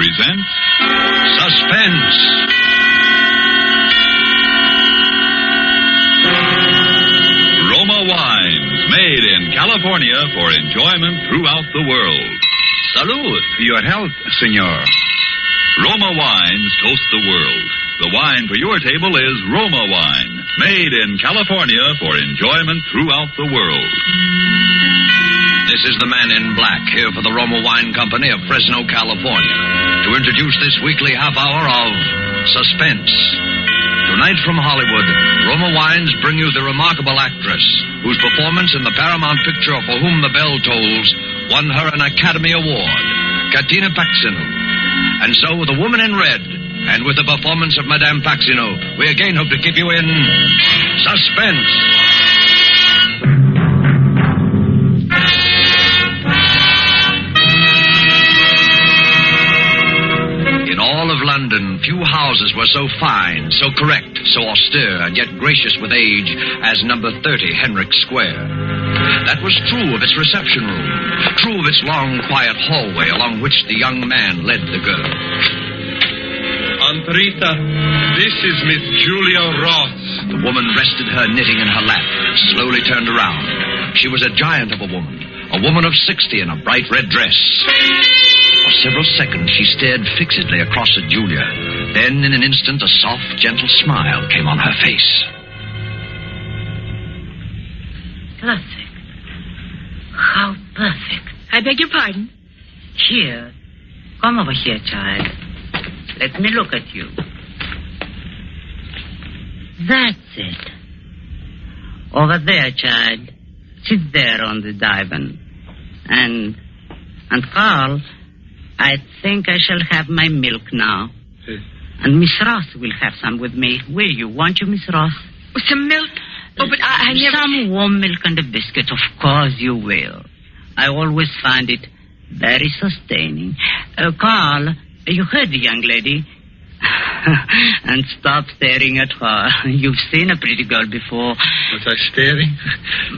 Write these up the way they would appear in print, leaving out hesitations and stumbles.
presents Suspense. Roma wines, made in California for enjoyment throughout the world. Salud. Your health, senor. Roma wines toast the world. The wine for your table is Roma wine, made in California for enjoyment throughout the world. This is the man in black, here for the Roma Wine Company of Fresno, California, to introduce this weekly half hour of Suspense. Tonight from Hollywood, Roma Wines bring you the remarkable actress whose performance in the Paramount picture For Whom the Bell Tolls won her an Academy Award, Katina Paxino. And so, with The Woman in Red, and with the performance of Madame Paxino, we again hope to keep you in suspense. In all of London, few houses were so fine, so correct, so austere, and yet gracious with age as number 30 Henrik Square. That was true of its reception room, true of its long, quiet hallway along which the young man led the girl. Aunt Rita, this is Miss Julia Ross. The woman rested her knitting in her lap, slowly turned around. She was a giant of a woman of 60 in a bright red dress. For several seconds, she stared fixedly across at Julia. Then, in an instant, a soft, gentle smile came on her face. Perfect. How perfect. I beg your pardon? Here. Come over here, child. Let me look at you. That's it. Over there, child. Sit there on the divan. And Carl, I think I shall have my milk now. Yes. And Miss Ross will have some with me. Will you? Won't you, Miss Ross? Some milk? Oh, but I never... Some warm milk and a biscuit. Of course you will. I always find it very sustaining. Carl, you heard the young lady. And stop staring at her. You've seen a pretty girl before. Was I staring?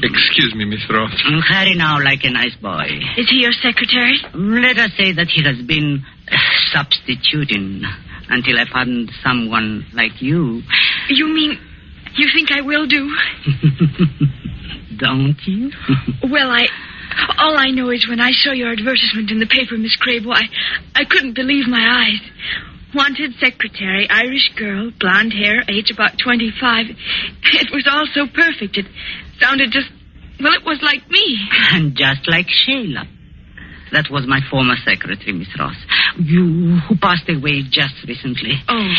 Excuse me, Miss Ross. Hurry now like a nice boy. Is he your secretary? Let us say that he has been substituting until I found someone like you. You mean you think I will do? Don't you? Well, all I know is when I saw your advertisement in the paper, Miss Crable, I couldn't believe my eyes. Wanted secretary, Irish girl, blonde hair, age about 25. It was all so perfect. It sounded just, well, it was like me. And just like Sheila. That was my former secretary, Miss Ross. You, who passed away just recently. Oh.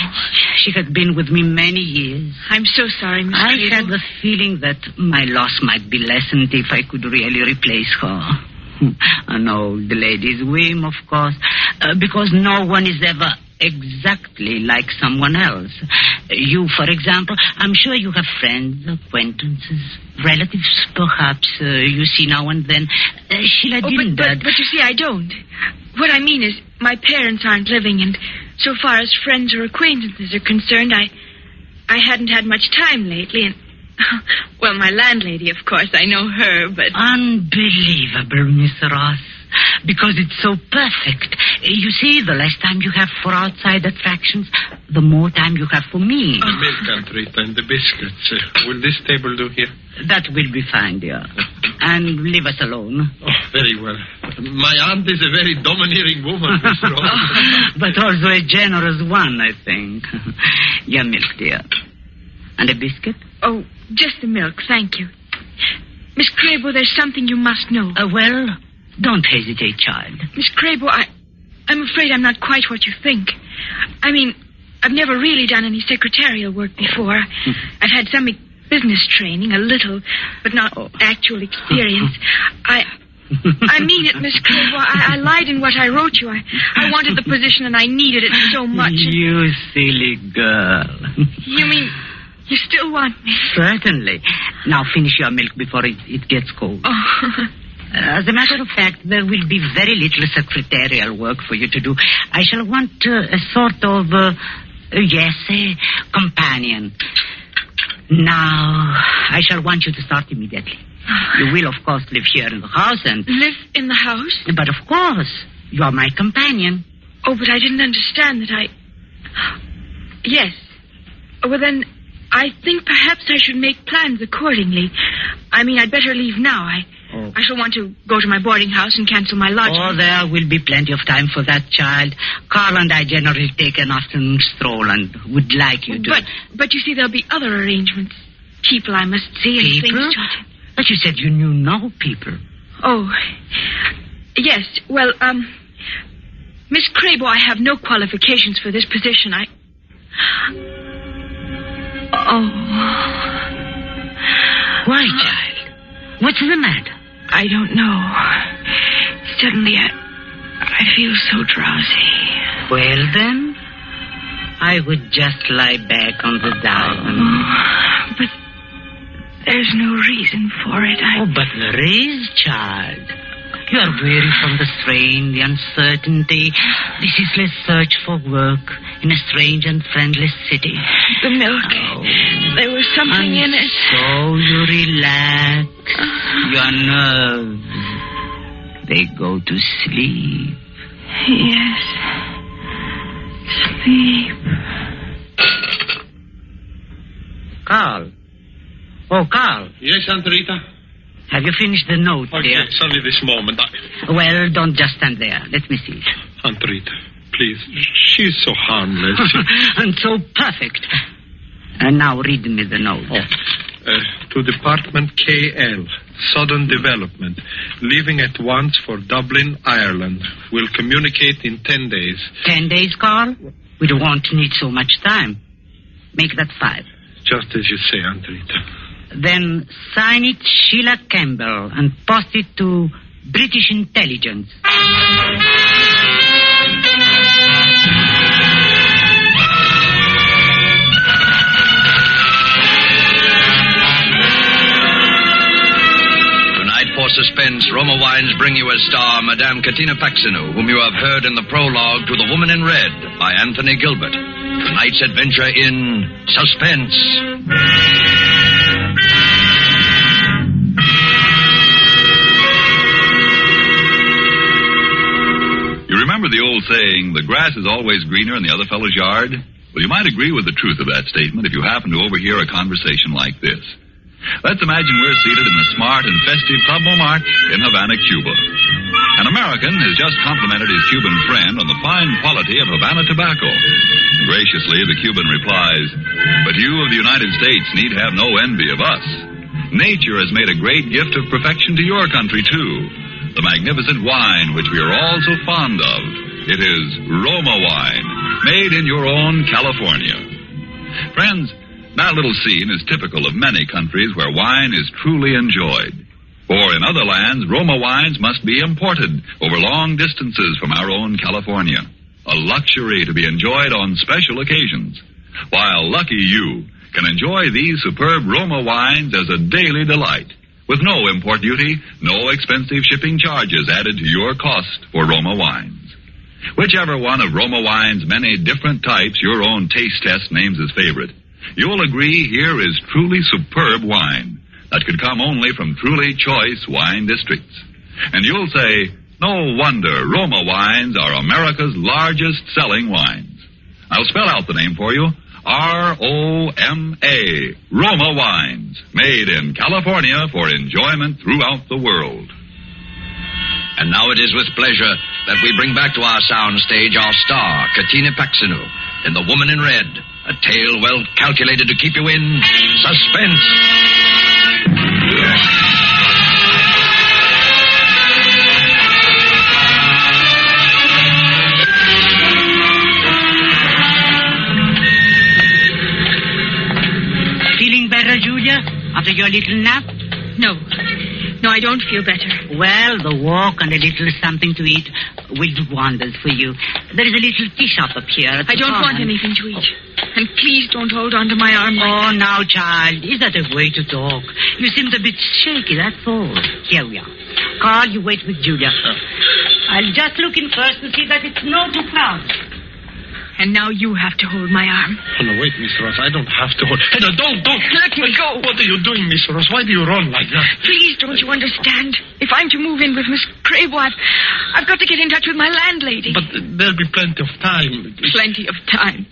She had been with me many years. I'm so sorry, Miss I Crable. had the feeling that my loss might be lessened if I could really replace her. An old lady's whim, of course, because no one is ever exactly like someone else. You, for example, I'm sure you have friends, acquaintances, relatives, perhaps, you see now and then. Sheila didn't. But you see, I don't. What I mean is, my parents aren't living, and so far as friends or acquaintances are concerned, I hadn't had much time lately, and... Well, my landlady, of course, I know her, but... Unbelievable, Miss Ross. Because it's so perfect. You see, the less time you have for outside attractions, the more time you have for me. The milk, Aunt Rita, and the biscuits. Will this table do here? That will be fine, dear. And leave us alone. Oh, very well. My aunt is a very domineering woman, Miss Ross. But also a generous one, I think. Your milk, dear. And a biscuit? Oh, just the milk, thank you. Miss Crable, there's something you must know. Well, don't hesitate, child. Miss Crable, I'm afraid I'm not quite what you think. I mean, I've never really done any secretarial work before. I've had some business training, a little, but not actual experience. I mean it, Miss Crable. I lied in what I wrote you. I wanted the position and I needed it so much. You silly girl. You mean... You still want me? Certainly. Now finish your milk before it gets cold. Oh. As a matter of fact, there will be very little secretarial work for you to do. I shall want a sort of, a companion. Now, I shall want you to start immediately. You will, of course, live here in the house and... Live in the house? But of course, you are my companion. Oh, but I didn't understand that Yes. Well, then, I think perhaps I should make plans accordingly. I mean, I'd better leave now. I shall want to go to my boarding house and cancel my lodging. Oh, there will be plenty of time for that, child. Carl and I generally take an afternoon stroll and would like you to... But you see, there'll be other arrangements. People I must see and people? things to... But you said you knew no people. Oh, yes. Well, Miss Crabo, I have no qualifications for this position. Why, child? What's the matter? I don't know. Suddenly, I feel so drowsy. Well, then, I would just lie back on the divan. But there's no reason for it. But there is, child. You are weary from the strain, the uncertainty, the ceaseless search for work in a strange and friendless city. The milk. There was something in it. So you relax. Your nerves, they go to sleep. Yes. Sleep. Carl. Oh, Carl. Yes, Aunt Rita? Have you finished the note, dear? Yes, only this moment. Well, don't just stand there. Let me see it. Aunt Rita, please. She's so harmless. And so perfect. And now read me the note. To Department KL, Southern Development. Leaving at once for Dublin, Ireland. Will communicate in 10 days. 10 days, Carl? We won't need so much time. Make that 5. Just as you say, Aunt Rita. Then sign it Sheila Campbell and post it to British Intelligence. Tonight for Suspense, Roma Wines bring you as star Madame Katina Paxinu, whom you have heard in the prologue to The Woman in Red by Anthony Gilbert. Tonight's adventure in Suspense. You remember the old saying, the grass is always greener in the other fellow's yard? Well, you might agree with the truth of that statement if you happen to overhear a conversation like this. Let's imagine we're seated in the smart and festive Club Montmartre in Havana, Cuba. An American has just complimented his Cuban friend on the fine quality of Havana tobacco. Graciously, the Cuban replies, "But you of the United States need have no envy of us. Nature has made a great gift of perfection to your country, too. The magnificent wine which we are all so fond of. It is Roma wine, made in your own California." Friends, that little scene is typical of many countries where wine is truly enjoyed. For in other lands, Roma wines must be imported over long distances from our own California. A luxury to be enjoyed on special occasions. While lucky you can enjoy these superb Roma wines as a daily delight, with no import duty, no expensive shipping charges added to your cost for Roma wines. Whichever one of Roma wine's many different types your own taste test names as favorite, you'll agree here is truly superb wine that could come only from truly choice wine districts. And you'll say, no wonder Roma wines are America's largest selling wines. I'll spell out the name for you. R-O-M-A, Roma wines, made in California for enjoyment throughout the world. And now it is with pleasure that we bring back to our soundstage our star, Katina Paxinu, in The Woman in Red, a tale well calculated to keep you in suspense. Feeling better, Julia, after your little nap? No, I don't feel better. Well, the walk and a little something to eat will do wonders for you. There is a little tea shop up here. I don't want anything to eat. And please don't hold on to my arm like that. Now, child, is that a way to talk? You seemed a bit shaky, that's all. Here we are. Carl, you wait with Julia. I'll just look in first to see that it's not too crowded. And now you have to hold my arm. Oh, no, wait, Miss Ross. I don't have to hold... Hey, no, don't. Let me go. What are you doing, Miss Ross? Why do you run like that? Please, don't you understand? If I'm to move in with Miss Crable, I've got to get in touch with my landlady. But there'll be plenty of time. Plenty of time.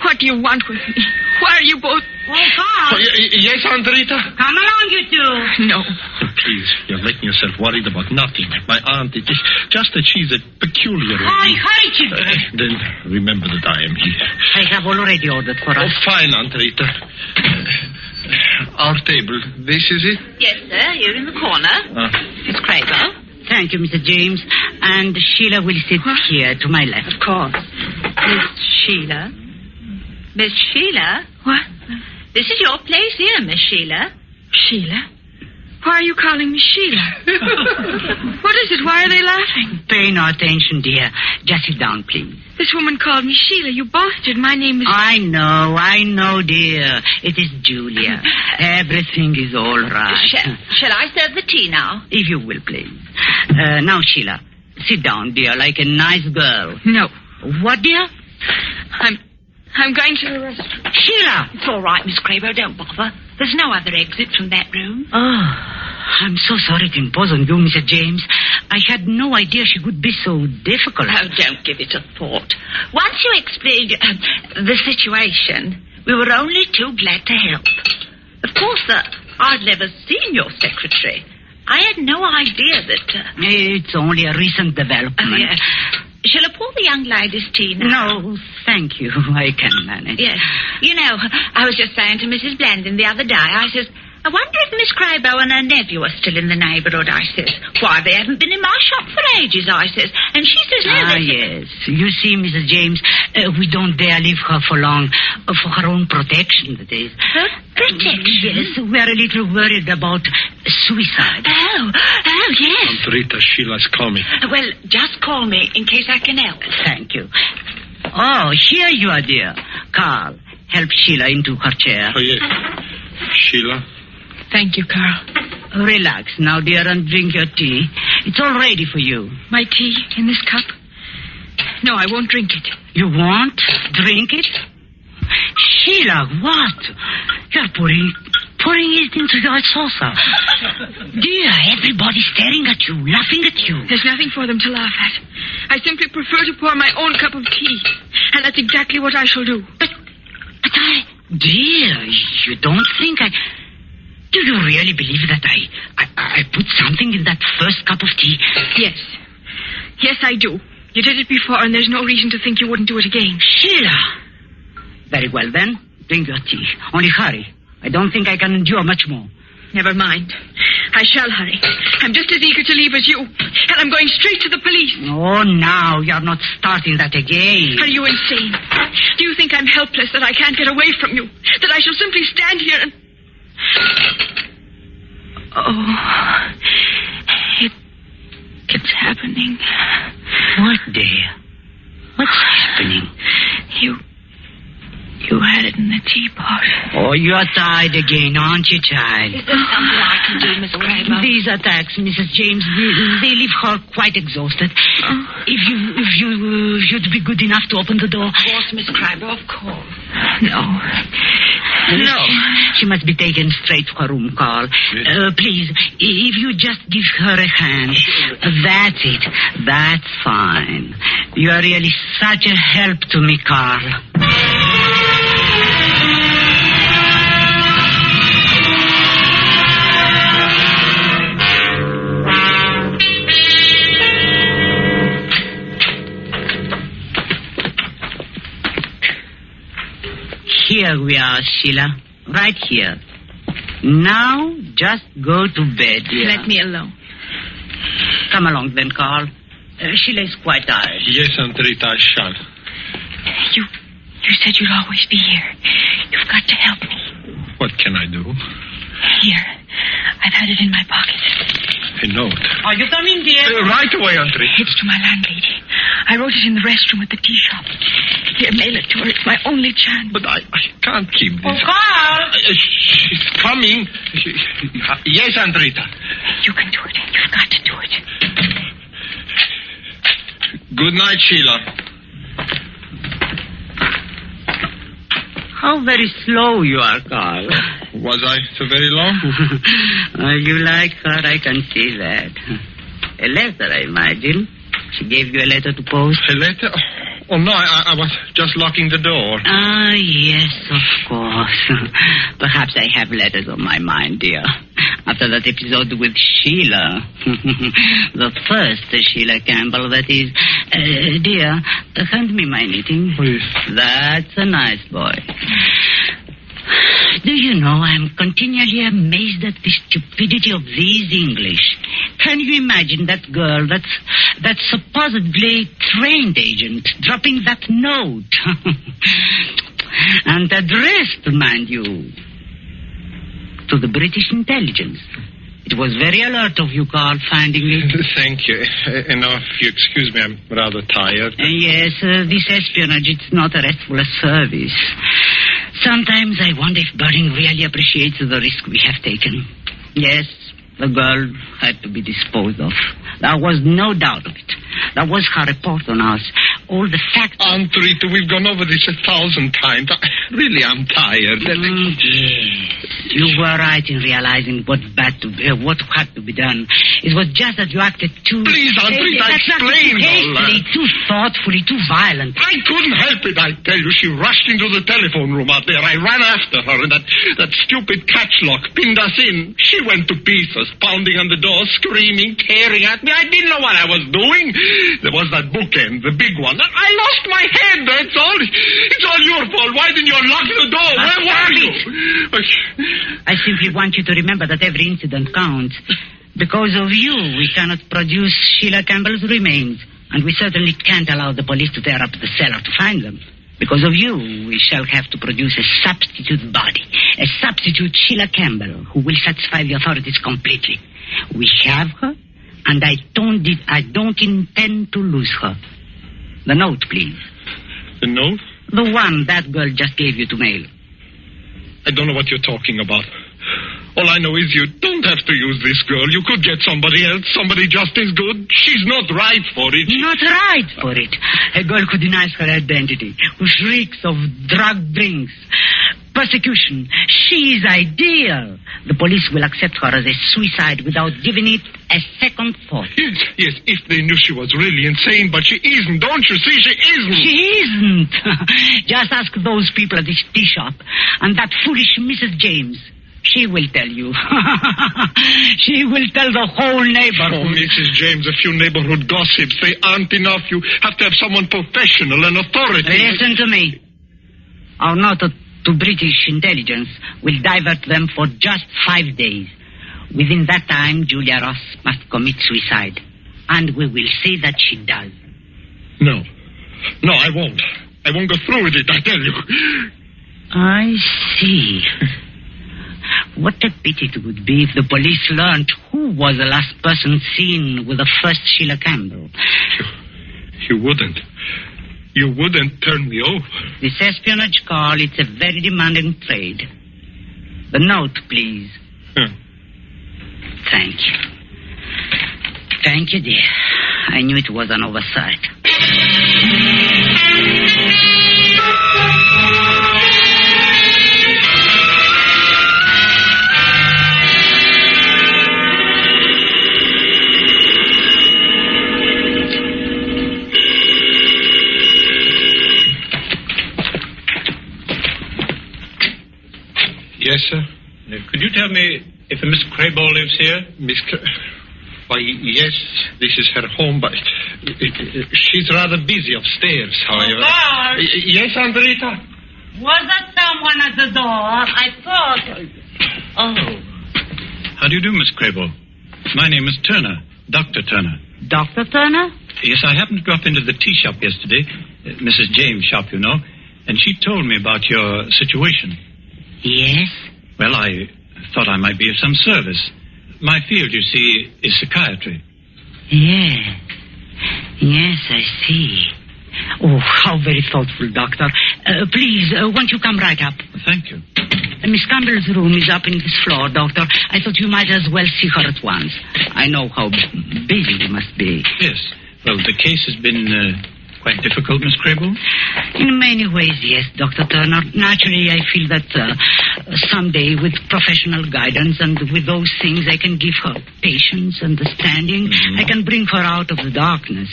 What do you want with me? Why are you both... Oh, Carl. Yes, Aunt Rita? Come along, you two. No. Oh, please, you're making yourself worried about nothing. My aunt, it is just that she's a peculiar... Hurry, children. Then remember that I am here. I have already ordered for us. Oh, fine, Aunt Rita. Our table, this is it? Yes, sir, here in the corner. Miss Crable. Thank you, Mr. James. And Sheila will sit here to my left. Of course. Miss Sheila? Miss Sheila? What? This is your place here, Miss Sheila. Sheila? Why are you calling me Sheila? What is it? Why are they laughing? Pay no attention, dear. Just sit down, please. This woman called me Sheila. You both did. My name is... I know, dear. It is Julia. Everything is all right. Shall I serve the tea now? If you will, please. Now, Sheila, sit down, dear, like a nice girl. No. What, dear? I'm going to the restaurant. Sheila! It's all right, Miss Crable. Don't bother. There's no other exit from that room. Oh, I'm so sorry to impose on you, Mr. James. I had no idea she could be so difficult. Oh, don't give it a thought. Once you explained the situation, we were only too glad to help. Of course, I'd never seen your secretary. I had no idea that... It's only a recent development. Oh, yes. Shall I pour the young lady's tea now? No, thank you. I can manage. Yes. You know, I was just saying to Mrs. Blandon the other day, I says, I wonder if Miss Crable and her nephew are still in the neighbourhood, I says. Why, they haven't been in my shop for ages, I says. And she says, no, yes. You see, Mrs. James, we don't dare leave her for long. For her own protection, that is. Her protection? Yes, we're a little worried about suicide. Oh, yes. Aunt Rita, Sheila's coming. Well, just call me in case I can help. Thank you. Oh, here you are, dear. Carl, help Sheila into her chair. Oh, yes. Sheila? Thank you, Carl. Relax now, dear, and drink your tea. It's all ready for you. My tea in this cup? No, I won't drink it. You won't drink it? Sheila, what? You're pouring it into your saucer. Dear, everybody's staring at you, laughing at you. There's nothing for them to laugh at. I simply prefer to pour my own cup of tea. And that's exactly what I shall do. But dear, you don't think Do you really believe that I put something in that first cup of tea? Yes. Yes, I do. You did it before, and there's no reason to think you wouldn't do it again. Sheila! Very well, then. Drink your tea. Only hurry. I don't think I can endure much more. Never mind. I shall hurry. I'm just as eager to leave as you. And I'm going straight to the police. Oh, now you're not starting that again. Are you insane? Do you think I'm helpless, that I can't get away from you? That I shall simply stand here and... Oh, it's happening. What, dear? What's happening? You had it in the teapot. Oh, you're tired again, aren't you, child? Is there something I can do, Miss Crable? These attacks, Mrs. James, they leave her quite exhausted. If you'd be good enough to open the door. Of course, Miss Crable, of course. No. She must be taken straight to her room, Carl. Please, if you just give her a hand. That's it. That's fine. You are really such a help to me, Carl. Here we are, Sheila. Right here. Now, just go to bed, dear. Let me alone. Come along then, Carl. Sheila is quite tired. Yes, Aunt Rita, I shall. You said you'd always be here. You've got to help me. What can I do? Here. I've had it in my pocket. A note. Are you coming, dear? Right away, Aunt Rita. It's to my landlady. I wrote it in the restroom at the tea shop. Here, mail it to her. It's my only chance. But I can't keep this. Oh, Carl! She's coming. Yes, Aunt Rita. You can do it. You've got to do it. Good night, Sheila. How very slow you are, Carl. Was I so very long? You like her, I can see that. A letter, I imagine. She gave you a letter to post? A letter? Oh, no, I was just locking the door. Ah, yes, of course. Perhaps I have letters on my mind, dear. After that episode with Sheila. The first Sheila Campbell, that is. Dear, hand me my knitting. Please. That's a nice boy. Do you know, I'm continually amazed at the stupidity of these English. Can you imagine that girl, that supposedly trained agent, dropping that note? And addressed, mind you, to the British intelligence. It was very alert of you, Carl, finding it. Thank you. Now, if you excuse me, I'm rather tired. Yes, this espionage, it's not a restful service. Sometimes I wonder if Burning really appreciates the risk we have taken. Yes, the girl had to be disposed of. There was no doubt of it. That was her report on us. All the facts... Aunt Rita, we've gone over this 1,000 times. Really, I'm tired. Yes. You were right in realizing what had to be done. It was just that you acted too... Please, Aunt Rita, explain all that. Too thoughtfully, too violent. I couldn't help it, I tell you. She rushed into the telephone room out there. I ran after her, and that stupid catch lock pinned us in. She went to pieces, pounding on the door, screaming, tearing at me. I didn't know what I was doing. There was that bookend, the big one. I lost my head, that's all. It's all your fault. Why didn't you unlock the door? Where were you? I simply want you to remember that every incident counts. Because of you, we cannot produce Sheila Campbell's remains. And we certainly can't allow the police to tear up the cellar to find them. Because of you, we shall have to produce a substitute body. A substitute Sheila Campbell who will satisfy the authorities completely. We have her, and I don't intend to lose her. The note, please. The note? The one that girl just gave you to mail. I don't know what you're talking about. All I know is you don't have to use this girl. You could get somebody else, somebody just as good. She's not right for it. Not right for it. A girl who denies her identity, who shrieks of drug drinks, persecution. She is ideal. The police will accept her as a suicide without giving it a second thought. Yes, if they knew she was really insane, but she isn't. Don't you see? She isn't. She isn't. Just ask those people at this tea shop and that foolish Mrs. James. She will tell you. She will tell the whole neighborhood. Oh, Mrs. James, a few neighborhood gossips, they aren't enough. You have to have someone professional and authority. Listen to me. Our note to British intelligence will divert them for just 5 days. Within that time, Julia Ross must commit suicide. And we will see that she does. No, I won't. I won't go through with it, I tell you. I see. What a pity it would be if the police learned who was the last person seen with the first Sheila Campbell. You wouldn't. You wouldn't turn me over. This espionage, Carl, it's a very demanding trade. The note, please. Thank you. Thank you, dear. I knew it was an oversight. Yes, sir. Could you tell me if a Miss Crable lives here? Why, yes, this is her home, but she's rather busy upstairs, however. Oh, Yes, Aunt Rita? Was there someone at the door? I thought... Oh. How do you do, Miss Crable? My name is Turner, Dr. Turner. Dr. Turner? Yes, I happened to drop into the tea shop yesterday, Mrs. James' shop, you know, and she told me about your situation. Yes? Well, I thought I might be of some service. My field, you see, is psychiatry. Yes. Yes, I see. Oh, how very thoughtful, Doctor. Please, won't you come right up? Thank you. Miss Campbell's room is up in this floor, Doctor. I thought you might as well see her at once. I know how busy you must be. Yes. Well, the case has been quite difficult, Miss Crable? In many ways, yes, Dr. Turner. Naturally, I feel that someday, with professional guidance and with those things, I can give her patience, understanding. Mm-hmm. I can bring her out of the darkness.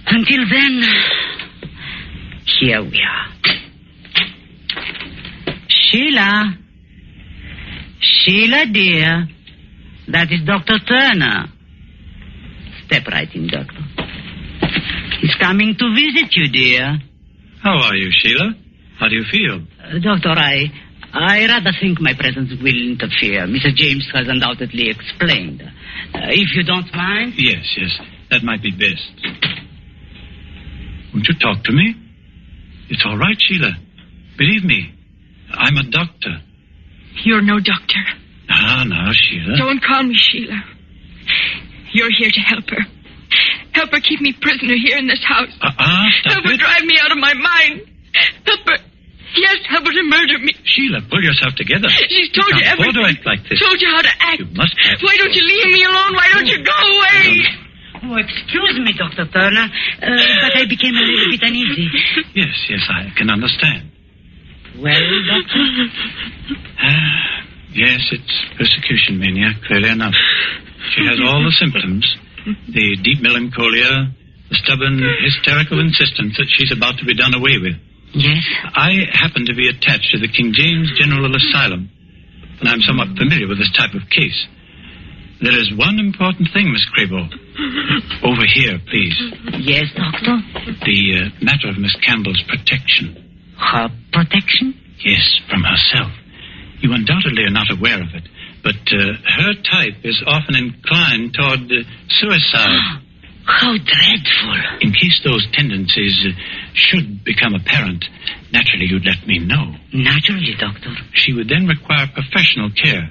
Until then, here we are. Sheila, dear. That is Dr. Turner. Step right in, Doctor. He's coming to visit you, dear. How are you, Sheila? How do you feel? Doctor, I rather think my presence will interfere. Mr. James has undoubtedly explained. If you don't mind. Yes. That might be best. Won't you talk to me? It's all right, Sheila. Believe me, I'm a doctor. You're no doctor. Now, Sheila. Don't call me Sheila. You're here to help her. Help her keep me prisoner here in this house. Stop help her drive me out of my mind. Help her. Yes, help her to murder me. Sheila, pull yourself together. She's told you everything. You can't act like this. Told you how to act. You must act. Why don't you leave me alone? Why don't you go away? Oh, excuse me, Dr. Turner, but I became a little bit uneasy. Yes, I can understand. Well, Doctor? Yes, it's persecution mania, clearly enough. She has all the symptoms. The deep melancholia, the stubborn, hysterical insistence that she's about to be done away with. Yes? I happen to be attached to the King James General Asylum, and I'm somewhat familiar with this type of case. There is one important thing, Miss Crable. Over here, please. Yes, Doctor? The matter of Miss Campbell's protection. Her protection? Yes, from herself. You undoubtedly are not aware of it, but her type is often inclined toward suicide. How dreadful. In case those tendencies should become apparent, naturally you'd let me know. Naturally, Doctor. She would then require professional care.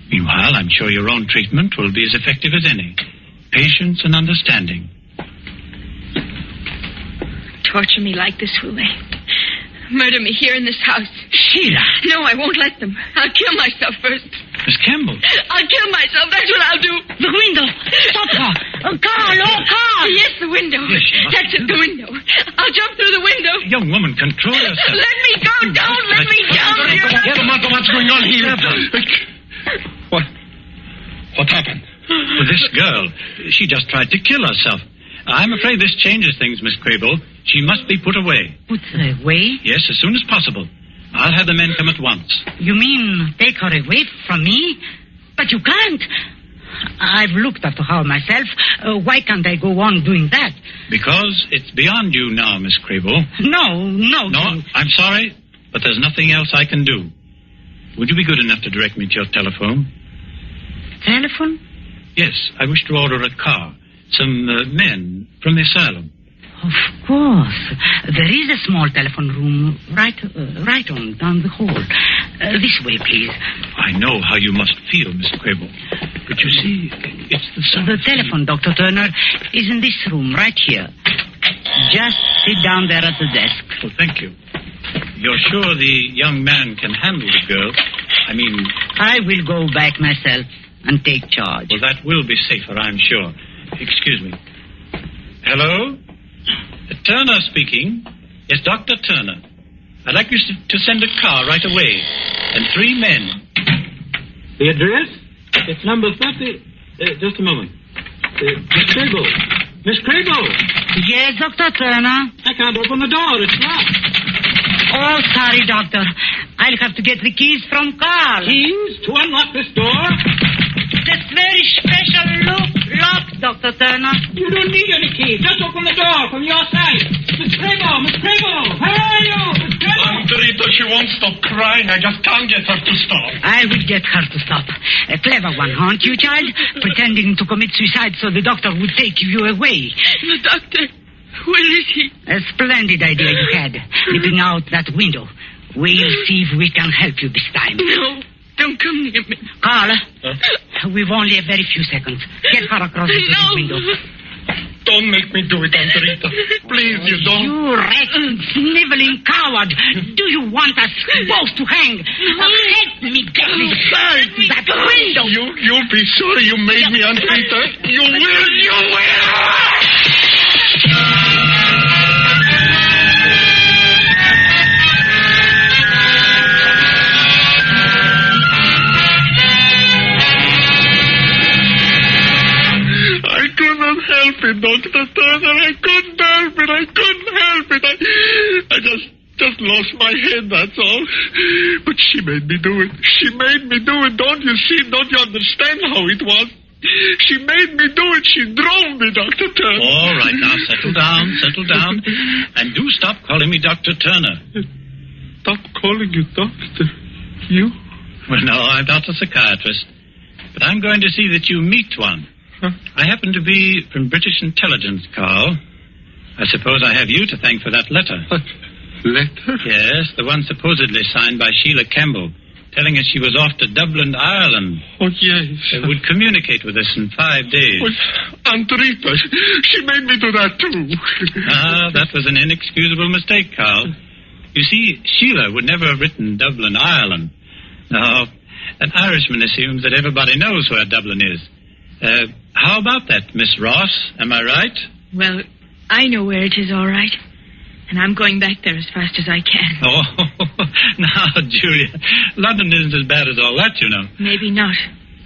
Meanwhile, I'm sure your own treatment will be as effective as any. Patience and understanding. Torture me like this, will they? Murder me here in this house. Sheila! No, I won't let them. I'll kill myself first. Miss Campbell! I'll kill myself. That's what I'll do. The window! Stop her! Carl! Yes, the window. Yes, that's it, the window. I'll jump through the window. Young woman, control yourself. Let me go. Don't let me down. What's going on here? What happened? Well, this girl, she just tried to kill herself. I'm afraid this changes things, Miss Crable. She must be put away. Put away? Yes, as soon as possible. I'll have the men come at once. You mean take her away from me? But you can't. I've looked after her myself. Why can't I go on doing that? Because it's beyond you now, Miss Crable. No. No, I'm sorry, but there's nothing else I can do. Would you be good enough to direct me to your telephone? Telephone? Yes, I wish to order a car. Some men from the asylum. Of course. There is a small telephone room right on down the hall. This way, please. I know how you must feel, Miss Crable. But you see, it's the telephone, Dr. Turner, is in this room, right here. Just sit down there at the desk. Oh, thank you. You're sure the young man can handle the girl? I will go back myself and take charge. Well, that will be safer, I'm sure. Excuse me. Hello? Turner speaking. Yes, Dr. Turner. I'd like you to send a car right away. And 3 men. The address? It's number 30. Just a moment. Miss Crable. Miss Crable! Yes, Dr. Turner? I can't open the door. It's locked. Oh, sorry, Doctor. I'll have to get the keys from Carl. Keys? To unlock this door? That's very special lock, Dr. Turner. You don't need any keys. Just open the door from your side. Miss Crable! Where are you? Miss Crable! Rita, she won't stop crying. I just can't get her to stop. I will get her to stop. A clever one, aren't you, child? Pretending to commit suicide so the doctor would take you away. The doctor? Where is he? A splendid idea you had, leaping out that window. We'll see if we can help you this time. No, don't come near me. Carl, we've only a very few seconds. Get her across the window. Don't make me do it, Aunt Rita. Please, you don't. You wretched, sniveling coward. Do you want us both to hang? Help me get this girl to that window. You'll be sorry you made me, Aunt Rita. You will. it, Dr. Turner. I couldn't help it. I just lost my head, that's all. But she made me do it. Don't you see? Don't you understand how it was? She made me do it. She drove me, Dr. Turner. All right, now, settle down. And do stop calling me Dr. Turner. Stop calling you doctor? You? Well, no, I'm not a psychiatrist. But I'm going to see that you meet one. Huh? I happen to be from British Intelligence, Carl. I suppose I have you to thank for that letter. What? Letter? Yes, the one supposedly signed by Sheila Campbell, telling us she was off to Dublin, Ireland. Oh, yes. Would communicate with us in 5 days. Well, Aunt Rita, she made me do that, too. That was an inexcusable mistake, Carl. You see, Sheila would never have written Dublin, Ireland. No, an Irishman assumes that everybody knows where Dublin is. How about that, Miss Ross? Am I right? Well, I know where it is, all right. And I'm going back there as fast as I can. Oh, now, Julia, London isn't as bad as all that, you know. Maybe not.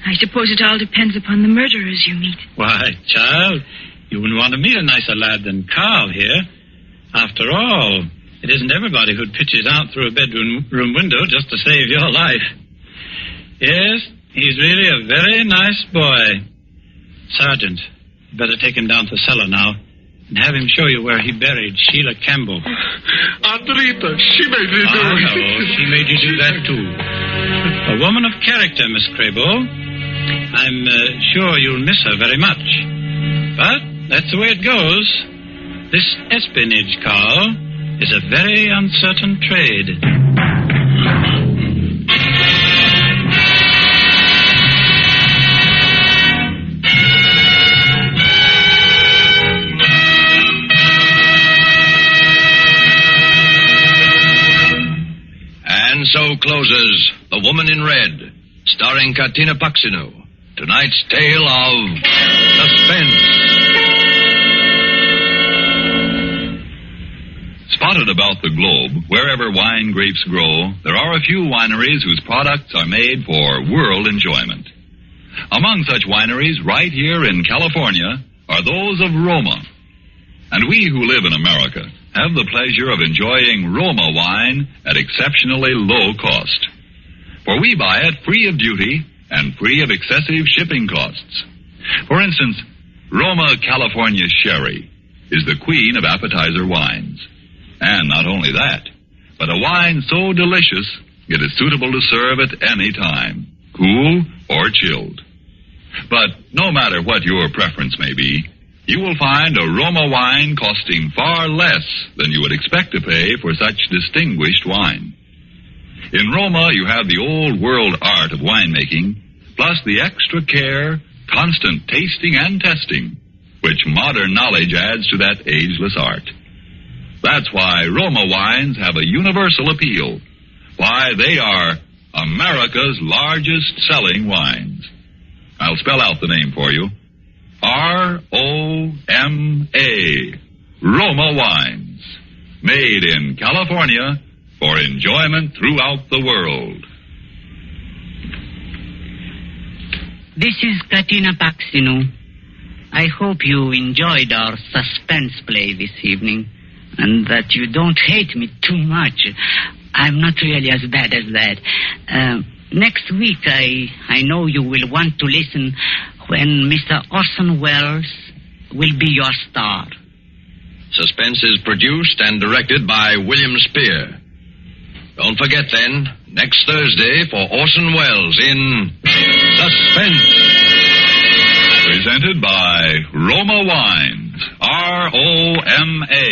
I suppose it all depends upon the murderers you meet. Why, child, you wouldn't want to meet a nicer lad than Carl here. After all, it isn't everybody who pitches out through a bedroom window just to save your life. Yes, he's really a very nice boy. Sergeant, better take him down to the cellar now and have him show you where he buried Sheila Campbell. Aunt Rita, she made me do it. No, she made you do that, too. A woman of character, Miss Crable. I'm sure you'll miss her very much. But that's the way it goes. This espionage, Carl, is a very uncertain trade. And so closes The Woman in Red, starring Katina Paxinu. Tonight's tale of Suspense. Spotted about the globe, wherever wine grapes grow, there are a few wineries whose products are made for world enjoyment. Among such wineries, right here in California, are those of Roma. And we who live in America have the pleasure of enjoying Roma wine at exceptionally low cost. For we buy it free of duty and free of excessive shipping costs. For instance, Roma California Sherry is the queen of appetizer wines. And not only that, but a wine so delicious it is suitable to serve at any time, cool or chilled. But no matter what your preference may be, you will find a Roma wine costing far less than you would expect to pay for such distinguished wine. In Roma, you have the old world art of winemaking, plus the extra care, constant tasting and testing, which modern knowledge adds to that ageless art. That's why Roma wines have a universal appeal, why they are America's largest selling wines. I'll spell out the name for you. R-O-M-A, Roma Wines, made in California for enjoyment throughout the world. This is Katina Paxinu. I hope you enjoyed our suspense play this evening, and that you don't hate me too much. I'm not really as bad as that. Next week, I know you will want to listen when Mr. Orson Welles will be your star. Suspense is produced and directed by William Spear. Don't forget, then, next Thursday for Orson Welles in Suspense. Presented by Roma Wines, R-O-M-A,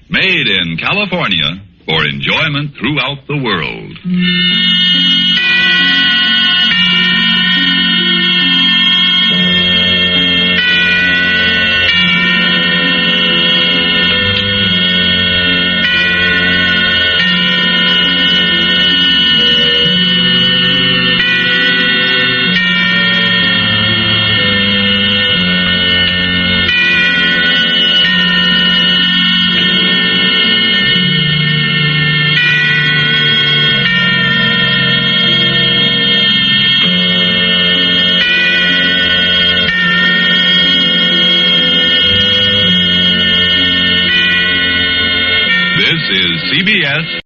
made in California for enjoyment throughout the world. is CBS